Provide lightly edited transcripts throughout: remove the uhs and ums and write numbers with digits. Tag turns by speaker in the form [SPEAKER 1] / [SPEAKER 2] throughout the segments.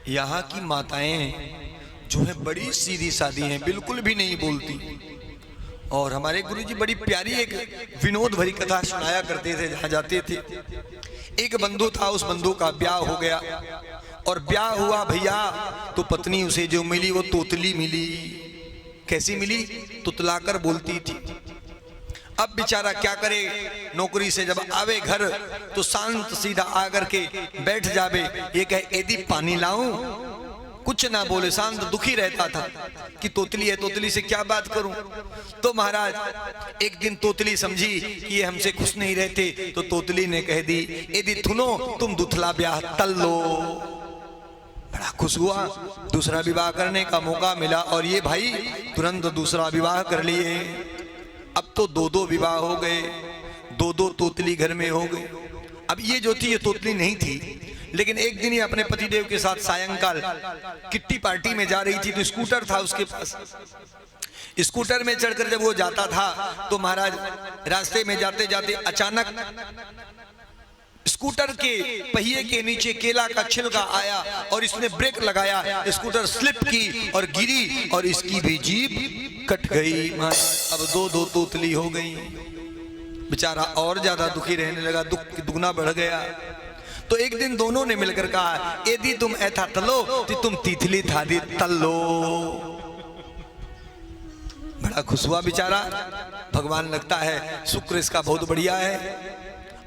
[SPEAKER 1] यहाँ की माताएं जो है बड़ी सीधी सादी हैं, बिल्कुल भी नहीं बोलती। और हमारे गुरुजी बड़ी प्यारी एक विनोद भरी कथा सुनाया करते थे। जहाँ जाते थे, एक बंधु था, उस बंधु का ब्याह हो गया और ब्याह हुआ भैया, तो पत्नी उसे जो मिली वो तोतली मिली। कैसी मिली? तुतलाकर बोलती थी। अब बेचारा क्या करे, नौकरी से जब आवे घर तो शांत सीधा आकर के बैठ जावे, ये कहे एदी पानी लाऊं, कुछ ना बोले, शांत दुखी रहता था कि तोतली है, तोतली से क्या बात करूं। तो महाराज एक दिन तोतली समझी कि ये हमसे खुश नहीं रहते, तो तोतली ने कह दी एदी थुनो तुम दुथला ब्याह तल लो। बड़ा खुश हुआ, दूसरा विवाह करने का मौका मिला और ये भाई तुरंत दूसरा विवाह कर लिए। अब तो दो दो विवाह हो गए, दो दो तोतली घर में हो गए। अब ये जो थी ये तोतली नहीं थी, लेकिन एक दिन ये अपने पतिदेव के साथ सायंकाल किट्टी पार्टी में जा रही थी, तो स्कूटर था उसके पास। स्कूटर में चढ़कर जब वो जाता था तो महाराज रास्ते में जाते जाते अचानक स्कूटर के पहिए के नीचे केला का छिलका आया और इसने ब्रेक लगाया, स्कूटर स्लिप की और गिरी और इसकी भी जीभ कट गई। अब दो दो तोतली हो गई। बेचारा और ज्यादा दुखी रहने लगा, दुख दुगना बढ़ गया। तो एक दिन दोनों ने मिलकर कहा यदि तुम ऐथा तलो तो तुम तीथली थादी तलो। बड़ा खुश हुआ बेचारा, भगवान लगता है शुक्र इसका बहुत बढ़िया है।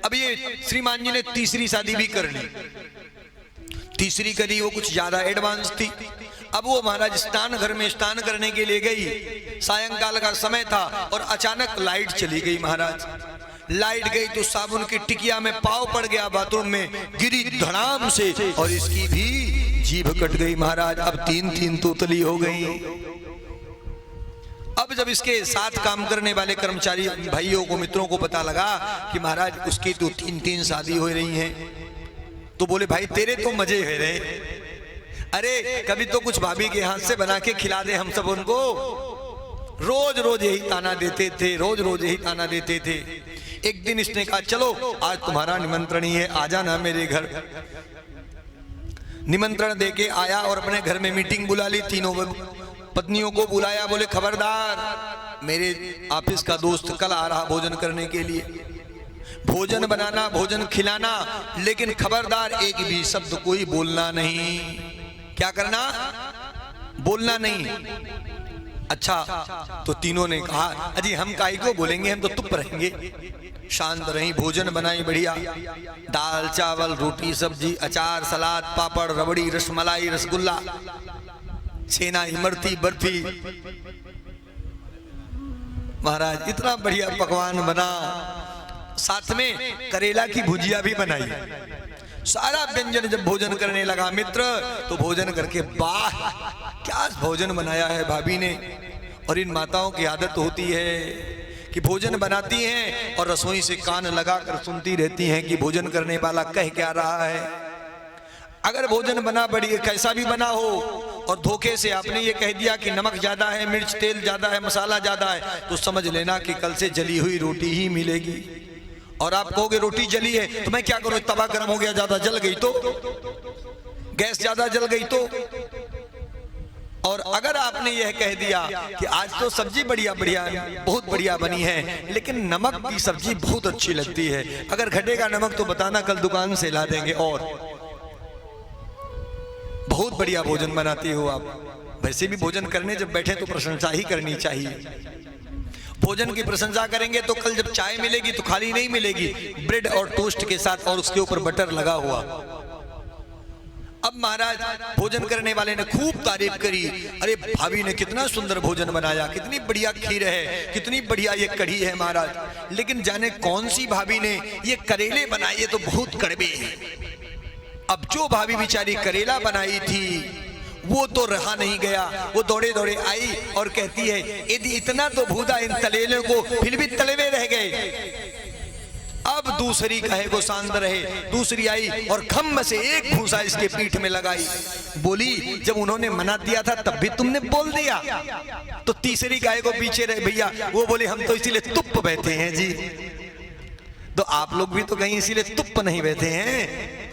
[SPEAKER 1] अब ये श्रीमान जी ने तीसरी शादी भी कर ली। तीसरी करी, वो कुछ ज्यादा एडवांस थी। अब वो महाराज स्नान घर में स्नान करने के लिए गई, सायंकाल का समय था और अचानक लाइट चली गई। महाराज लाइट गई तो साबुन की टिकिया में पाव पड़ गया, बाथरूम में गिरी धड़ाम से और इसकी भी जीभ कट गई। महाराज अब तीन तीन तोतली हो गई। अब जब इसके साथ काम करने वाले कर्मचारी भाइयों को, मित्रों को पता लगा कि महाराज उसकी तो तीन तीन शादी हो रही हैं, तो बोले भाई तेरे तो मजे है रे, अरे कभी तो कुछ भाभी के हाथ से बना के खिला दे हम सब उनको। रोज रोज यही ताना देते थे, रोज रोज यही ताना देते थे। एक दिन इसने कहा चलो आज तुम्हारा निमंत्रण ही है, आ जाना मेरे घर। निमंत्रण देके आया और अपने घर में मीटिंग बुला ली, तीनों पत्नियों को बुलाया। बोले खबरदार, मेरे ऑफिस का दोस्त कल आ रहा भोजन करने के लिए, भोजन बनाना, भोजन खिलाना, लेकिन खबरदार एक भी शब्द कोई बोलना नहीं। क्या करना? बोलना नहीं। अच्छा, तो तीनों ने कहा अजी हम काई को बोलेंगे, हम तो चुप रहेंगे। शांत रही, भोजन बनाई बढ़िया, दाल चावल रोटी सब्जी अचार सलाद पापड़ रबड़ी रसमलाई रसगुल्ला छेना इमरती बर्फी। महाराज इतना बढ़िया पकवान बना, साथ में करेला की भुजिया भी बनाई। सारा व्यंजन जब भोजन करने लगा मित्र, तो भोजन करके वाह क्या भोजन बनाया है भाभी ने। और इन माताओं की आदत होती है कि भोजन बनाती हैं और रसोई से कान लगाकर सुनती रहती हैं कि भोजन करने वाला कह क्या रहा है। अगर भोजन बना बढ़िया कैसा भी बना हो और धोखे से आपने ये कह दिया कि नमक ज्यादा है, मिर्च तेल ज्यादा है, मसाला ज्यादा है, तो समझ लेना कि कल से जली हुई रोटी ही मिलेगी। और आप कहोगे रोटी जली है तो मैं क्या करूं, तवा गर्म हो गया, ज्यादा जल गई तो, गैस ज्यादा जल गई तो। और अगर आपने यह कह दिया कि आज तो सब्जी बढ़िया बढ़िया बहुत बढ़िया बनी है, लेकिन नमक की सब्जी बहुत अच्छी लगती है, अगर घटेगा नमक तो बताना, कल दुकान से ला देंगे। और बहुत बढ़िया भोजन बनाती हो आप। वैसे भी भोजन करने जब बैठे तो प्रशंसा ही करनी चाहिए। भोजन की प्रशंसा करेंगे तो कल जब चाय मिलेगी तो खाली नहीं मिलेगी, ब्रेड और टोस्ट के साथ और उसके ऊपर बटर लगा हुआ। अब महाराज भोजन करने वाले ने खूब तारीफ करी, अरे भाभी ने कितना सुंदर भोजन बनाया, कितनी बढ़िया खीर है, कितनी बढ़िया ये कढ़ी है महाराज। लेकिन जाने कौन सी भाभी ने ये करेले बनाए तो बहुत कड़वे हैं। अब जो भाभी बेचारी करेला बनाई थी वो तो रहा नहीं गया, वो दौड़े दौड़े आई और कहती है यदि इतना तो भूदा इन तलेलों को, फिर भी तलेवे रह गए। अब दूसरी कहे को शांत रहे, दूसरी आई और खम्भ से एक भूसा इसके पीठ में लगाई। बोली जब उन्होंने मना दिया था तब भी तुमने बोल दिया। तो तीसरी गाय को पीछे रहे भैया, वो बोले हम तो इसीलिए तुप्प बैठे हैं जी। तो आप लोग भी तो कहीं इसीलिए तुप्प नहीं बैठे हैं।